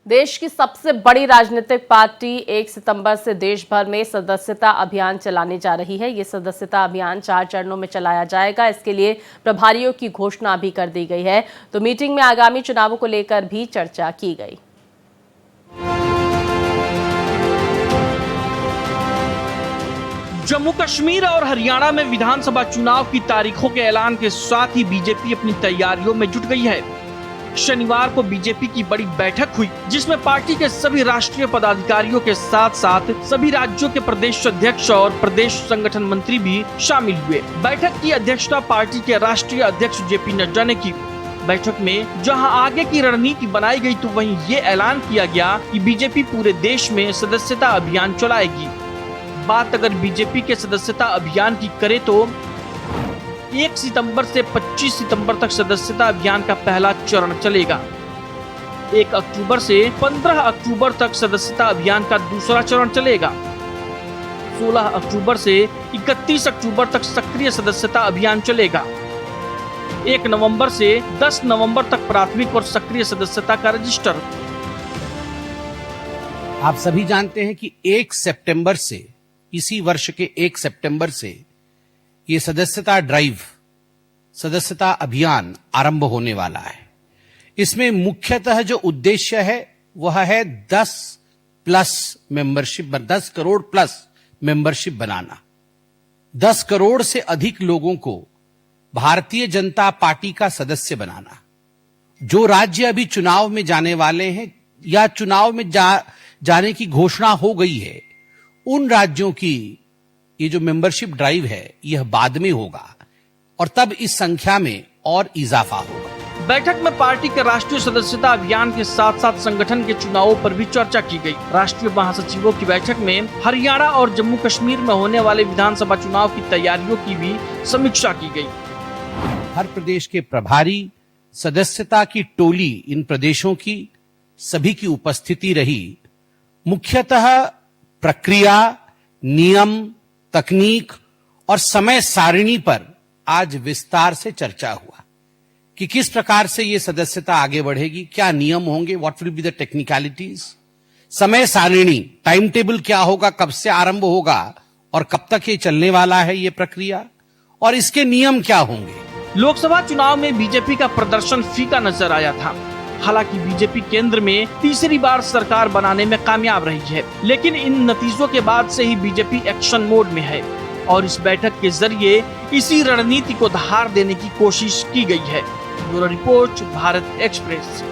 देश की सबसे बड़ी राजनीतिक पार्टी 1 सितंबर से देश भर में सदस्यता अभियान चलाने जा रही है। ये सदस्यता अभियान 4 चरणों में चलाया जाएगा। इसके लिए प्रभारियों की घोषणा भी कर दी गई है। तो मीटिंग में आगामी चुनावों को लेकर भी चर्चा की गई। जम्मू कश्मीर और हरियाणा में विधानसभा चुनाव की तारीखों के ऐलान के साथ ही बीजेपी अपनी तैयारियों में जुट गई है। शनिवार को बीजेपी की बड़ी बैठक हुई, जिसमें पार्टी के सभी राष्ट्रीय पदाधिकारियों के साथ साथ सभी राज्यों के प्रदेश अध्यक्ष और प्रदेश संगठन मंत्री भी शामिल हुए। बैठक की अध्यक्षता पार्टी के राष्ट्रीय अध्यक्ष जेपी नड्डा ने की। बैठक में जहां आगे की रणनीति बनाई गई, तो वहीं ये ऐलान किया गया कि बीजेपी पूरे देश में सदस्यता अभियान चलाएगी। बात अगर बीजेपी के सदस्यता अभियान की करे तो 1 सितंबर से 25 सितंबर तक सदस्यता अभियान का पहला चरण चलेगा। 1 अक्टूबर से 15 अक्टूबर तक सदस्यता अभियान का दूसरा चरण चलेगा। 16 अक्टूबर से 31 अक्टूबर तक सक्रिय सदस्यता अभियान चलेगा। 1 नवंबर से 10 नवंबर तक प्राथमिक और सक्रिय सदस्यता का रजिस्टर। आप सभी जानते हैं कि 1 सितंबर से, इसी वर्ष के 1 सितंबर से ये सदस्यता ड्राइव, सदस्यता अभियान आरंभ होने वाला है। इसमें मुख्यतः जो उद्देश्य है वह है 10 करोड़ प्लस मेंबरशिप बनाना। 10 करोड़ से अधिक लोगों को भारतीय जनता पार्टी का सदस्य बनाना। जो राज्य अभी चुनाव में जाने वाले हैं या चुनाव में जाने की घोषणा हो गई है, उन राज्यों की ये जो मेंबरशिप ड्राइव है यह बाद में होगा और तब इस संख्या में और इजाफा होगा। बैठक में पार्टी के राष्ट्रीय सदस्यता अभियान के साथ साथ संगठन के चुनावों पर भी चर्चा की गई। राष्ट्रीय महासचिवों की बैठक में हरियाणा और जम्मू कश्मीर में होने वाले विधानसभा चुनाव की तैयारियों की भी समीक्षा की गई। हर प्रदेश के प्रभारी, सदस्यता की टोली, इन प्रदेशों की सभी की उपस्थिति रही। मुख्यतः प्रक्रिया, नियम, तकनीक और समय सारिणी पर आज विस्तार से चर्चा हुआ कि किस प्रकार से ये सदस्यता आगे बढ़ेगी, क्या नियम होंगे, what will be the technicalities, समय सारिणी, टाइम टेबल क्या होगा, कब से आरंभ होगा और कब तक ये चलने वाला है ये प्रक्रिया, और इसके नियम क्या होंगे। लोकसभा चुनाव में बीजेपी का प्रदर्शन फीका नजर आया था। हालांकि बीजेपी केंद्र में तीसरी बार सरकार बनाने में कामयाब रही है, लेकिन इन नतीजों के बाद से ही बीजेपी एक्शन मोड में है और इस बैठक के जरिए इसी रणनीति को धार देने की कोशिश की गई है। Bureau report, Bharat express.